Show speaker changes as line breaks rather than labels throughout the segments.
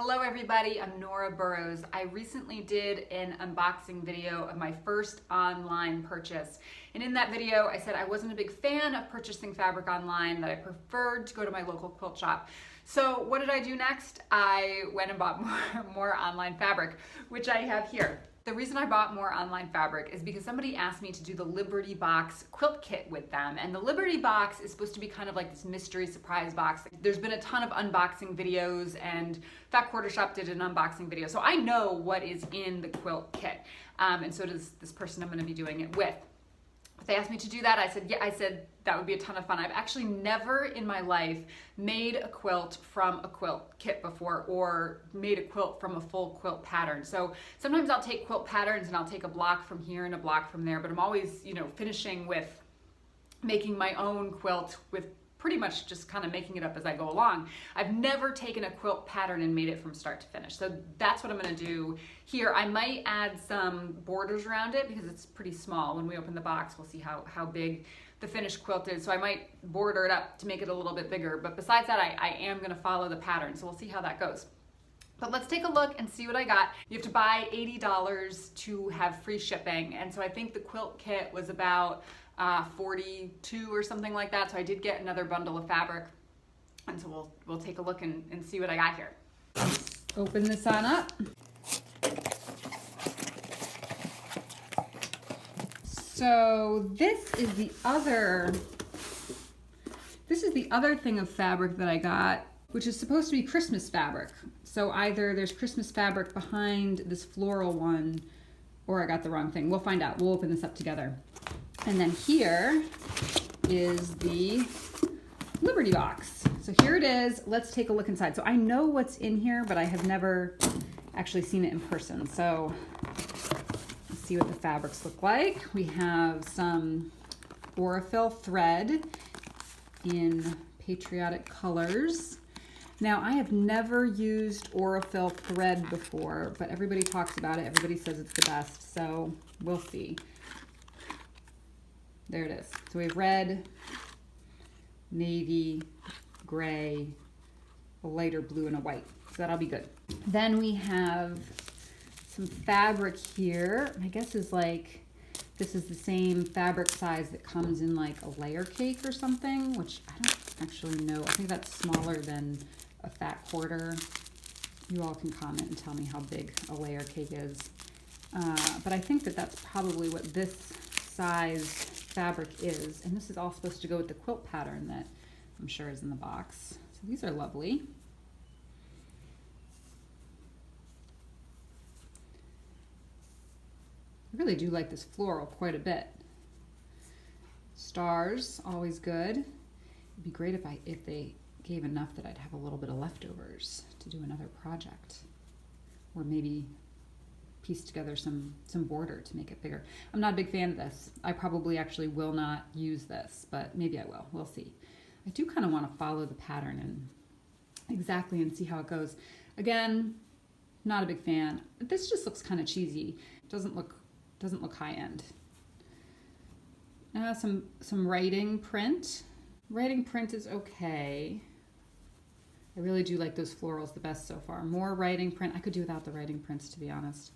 Hello everybody, I'm Nora Burrows. I recently did an unboxing video of my first online purchase. And in that video, I said I wasn't a big fan of purchasing fabric online, that I preferred to go to my local quilt shop. So what did I do next? I went and bought more online fabric, which I have here. The reason I bought more online fabric is because somebody asked me to do the Liberty Box quilt kit with them. And the Liberty Box is supposed to be kind of like this mystery surprise box. There's been a ton of unboxing videos, and Fat Quarter Shop did an unboxing video. So I know what is in the quilt kit. And so does this person I'm gonna be doing it with. They asked me to do that. I said, yeah, that would be a ton of fun. I've actually never in my life made a quilt from a quilt kit before, or made a quilt from a full quilt pattern. So sometimes I'll take quilt patterns and I'll take a block from here and a block from there, but I'm always, finishing with making my own quilt with pretty much just kind of making it up as I go along. I've never taken a quilt pattern and made it from start to finish. So that's what I'm gonna do here. I might add some borders around it because it's pretty small. When we open the box, we'll see how big the finished quilt is. So I might border it up to make it a little bit bigger. But besides that, I am gonna follow the pattern. So we'll see how that goes. But let's take a look and see what I got. You have to buy $80 to have free shipping. And so I think the quilt kit was about 42 or something like that. So I did get another bundle of fabric. And so we'll take a look and see what I got here. Let's open this on up. So this is the other thing of fabric that I got, which is supposed to be Christmas fabric. So either there's Christmas fabric behind this floral one, or I got the wrong thing. We'll find out. We'll open this up together. And then here is the Liberty Box. So here it is. Let's take a look inside. So I know what's in here, but I have never actually seen it in person. So let's see what the fabrics look like. We have some Aurifil thread in patriotic colors. Now, I have never used Aurifil thread before, but everybody talks about it. Everybody says it's the best, so we'll see. There it is. So we have red, navy, gray, a lighter blue, and a white. So that'll be good. Then we have some fabric here. My guess is like, this is the same fabric size that comes in like a layer cake or something, which I don't actually know. I think that's smaller than a Fat Quarter. You all can comment and tell me how big a layer cake is. But I think that that's probably what this size fabric is. And this is all supposed to go with the quilt pattern that I'm sure is in the box. So these are lovely. I really do like this floral quite a bit. Stars, always good. It'd be great if they gave enough that I'd have a little bit of leftovers to do another project, or maybe piece together some border to make it bigger. I'm not a big fan of this. I probably actually will not use this, but maybe I will. We'll see. I do kind of want to follow the pattern and see how it goes. Again, not a big fan. This just looks kind of cheesy. It doesn't look high end. Some writing print. Writing print is okay. I really do like those florals the best so far. More writing print. I could do without the writing prints, to be honest.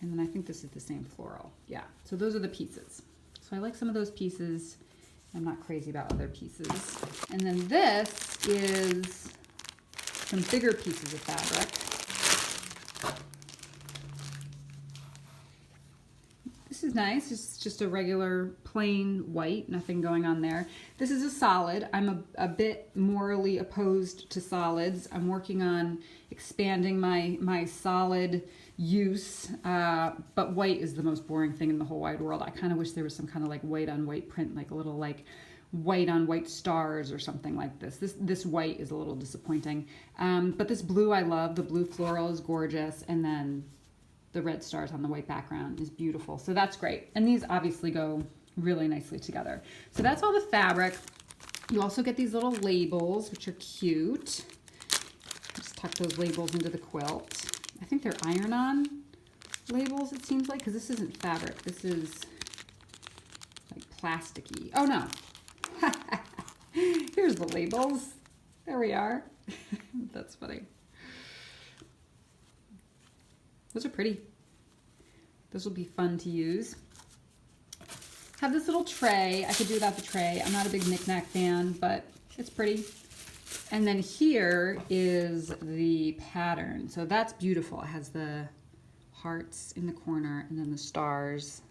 And then I think this is the same floral. Yeah, so those are the pieces. So I like some of those pieces. I'm not crazy about other pieces. And then this is some bigger pieces of fabric. This is nice. It's just a regular plain white, nothing going on there. This is a solid. I'm a bit morally opposed to solids. I'm working on expanding my solid use, but white is the most boring thing in the whole wide world. I kind of wish there was some kind of like white on white print, like a little like white on white stars or something like this. This white is a little disappointing. But this blue I love. The blue floral is gorgeous, and then the red stars on the white background is beautiful. So that's great. And these obviously go really nicely together. So that's all the fabric. You also get these little labels, which are cute. Just tuck those labels into the quilt. I think they're iron-on labels, it seems like, because this isn't fabric. This is like plasticky. Oh no. Here's the labels. There we are. That's funny. Those are pretty. Those will be fun to use. Have this little tray. I could do without the tray. I'm not a big knick-knack fan, but it's pretty. And then here is the pattern. So that's beautiful. It has the hearts in the corner and then the stars.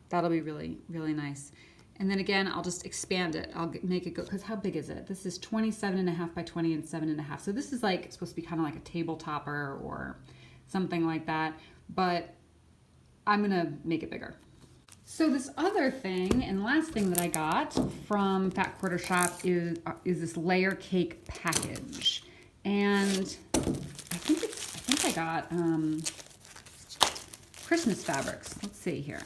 That'll be really, really nice. And then again, I'll just expand it. I'll make it go, because how big is it? This is 27.5 by 20 and 7.5. So this is like supposed to be kind of like a table topper or something like that, but I'm gonna make it bigger. So this other thing and last thing that I got from Fat Quarter Shop is this layer cake package. And I think I got Christmas fabrics. Let's see here.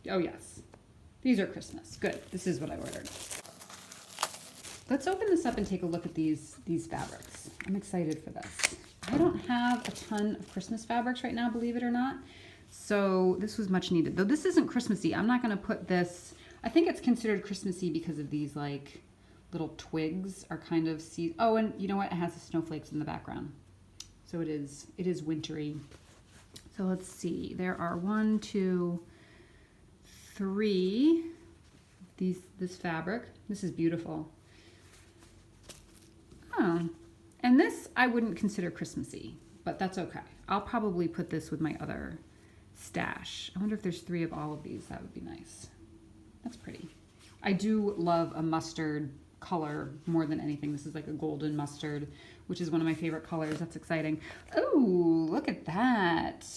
Oh yes, these are Christmas. Good, this is what I ordered. Let's open this up and take a look at these fabrics. I'm excited for this. I don't have a ton of Christmas fabrics right now, believe it or not. So this was much needed. Though this isn't Christmassy, I'm not gonna put this, I think it's considered Christmassy because of these like little twigs are kind of, oh, and you know what? It has the snowflakes in the background. So it is wintry. So let's see, there are 1, 2, 3, this fabric. This is beautiful. Oh, and this I wouldn't consider Christmassy, but that's okay. I'll probably put this with my other stash. I wonder if there's 3 of all of these. That would be nice. That's pretty. I do love a mustard color more than anything. This is like a golden mustard, which is one of my favorite colors. That's exciting. Oh, look at that.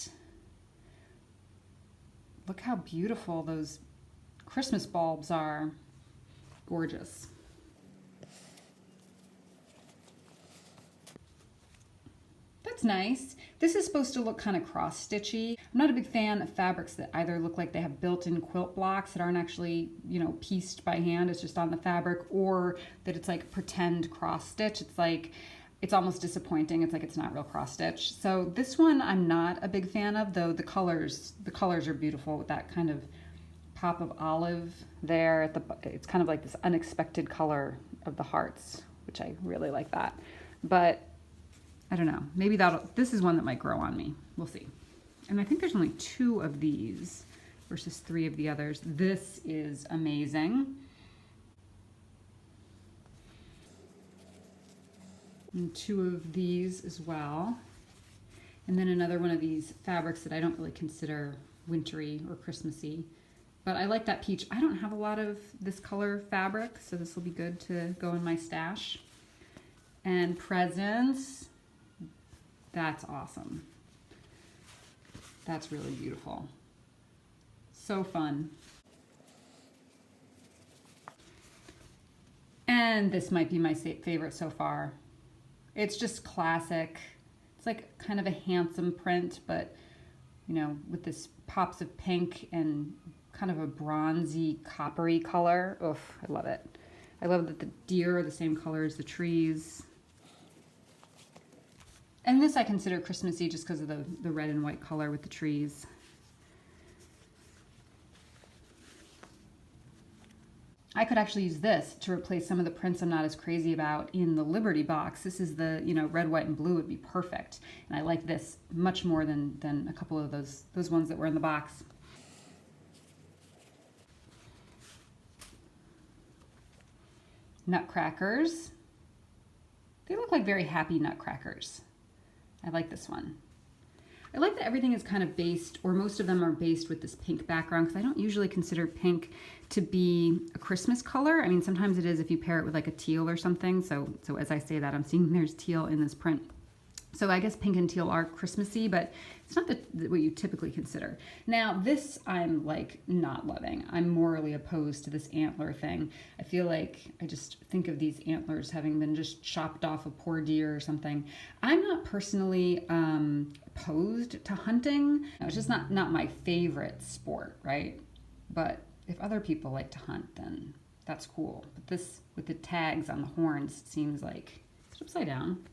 Look how beautiful those Christmas bulbs are. Gorgeous. That's nice. This is supposed to look kind of cross-stitchy. I'm not a big fan of fabrics that either look like they have built-in quilt blocks that aren't actually, you know, pieced by hand, it's just on the fabric, or that it's like pretend cross-stitch. It's like, it's almost disappointing. It's like it's not real cross-stitch. So this one I'm not a big fan of, though the colors are beautiful with that kind of pop of olive there at the, it's kind of like this unexpected color of the hearts, which I really like that. But I don't know, maybe this is one that might grow on me. We'll see. And I think there's only 2 of these versus 3 of the others. This is amazing. And 2 of these as well. And then another one of these fabrics that I don't really consider wintry or Christmassy. But I like that peach. I don't have a lot of this color fabric, so this will be good to go in my stash. And presents. That's awesome. That's really beautiful. So fun. And this might be my favorite so far. It's just classic. It's like kind of a handsome print, but you know, with this pops of pink and kind of a bronzy, coppery color. Oof, I love it. I love that the deer are the same color as the trees. And this I consider Christmassy just because of the red and white color with the trees. I could actually use this to replace some of the prints I'm not as crazy about in the Liberty box. This is the, you know, red, white, and blue would be perfect. And I like this much more than a couple of those ones that were in the box. Nutcrackers. They look like very happy nutcrackers. I like this one. I like that everything is kind of based, or most of them are based with this pink background, because I don't usually consider pink to be a Christmas color. I mean, sometimes it is if you pair it with like a teal or something. So as I say that, I'm seeing there's teal in this print. So I guess pink and teal are Christmassy, but it's not what you typically consider. Now this I'm like not loving. I'm morally opposed to this antler thing. I feel like I just think of these antlers having been just chopped off a poor deer or something. I'm not personally opposed to hunting. It's just not my favorite sport, right? But if other people like to hunt, then that's cool. But this with the tags on the horns seems like it's upside down.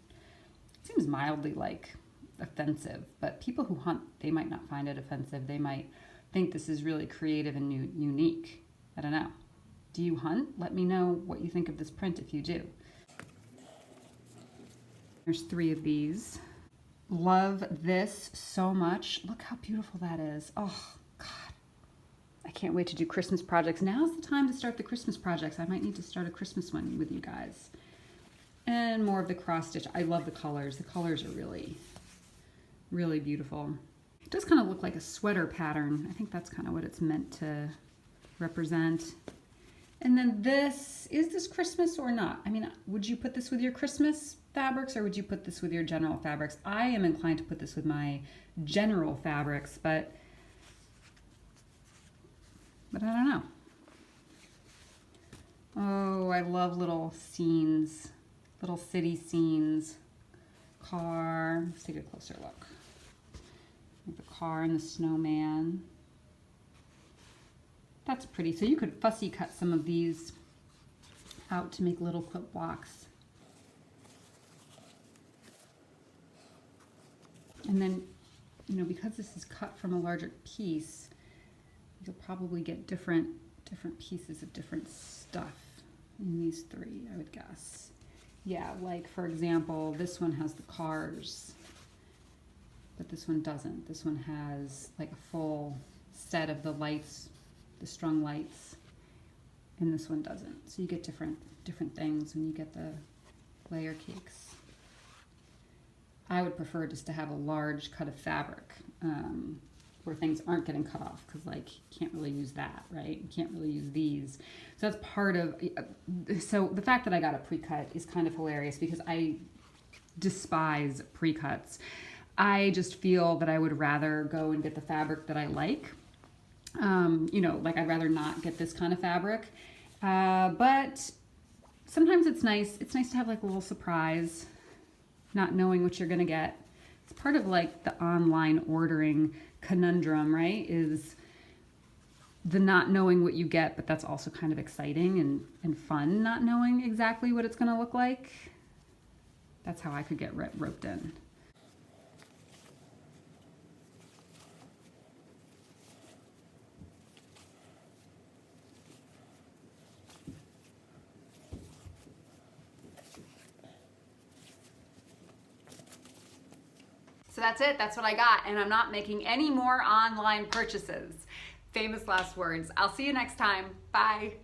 Seems mildly like offensive, but people who hunt, they might not find it offensive. They might think this is really creative and unique. I don't know. Do you hunt? Let me know what you think of this print if you do. There's 3 of these. love this so much. Look how beautiful that is. Oh, God. I can't wait to do Christmas projects. Now's the time to start the Christmas projects. I might need to start a Christmas one with you guys. And more of the cross stitch. I love the colors. The colors are really, really beautiful. It does kind of look like a sweater pattern. I think that's kind of what it's meant to represent. And then this, is this Christmas or not? I mean, would you put this with your Christmas fabrics or would you put this with your general fabrics? I am inclined to put this with my general fabrics, but I don't know. Oh, I love little scenes, little city scenes. Car, let's take a closer look. The car and the snowman. That's pretty. So you could fussy cut some of these out to make little quilt blocks. And then, you know, because this is cut from a larger piece, you'll probably get different pieces of different stuff in these three, I would guess. Yeah, like for example, this one has the cars, but this one doesn't. This one has like a full set of the lights, the strung lights, and this one doesn't. So you get different things when you get the layer cakes. I would prefer just to have a large cut of fabric where things aren't getting cut off, because like you can't really use that, right? You can't really use these. So that's part of, so the fact that I got a pre-cut is kind of hilarious because I despise pre-cuts. I just feel that I would rather go and get the fabric that I like. You know, like I'd rather not get this kind of fabric. But sometimes it's nice. It's nice to have like a little surprise, not knowing what you're gonna get. It's part of like the online ordering conundrum, right? Is the not knowing what you get, but that's also kind of exciting and fun, not knowing exactly what it's gonna look like. That's how I could get roped in. So that's it, that's what I got, and I'm not making any more online purchases. Famous last words. I'll see you next time. Bye.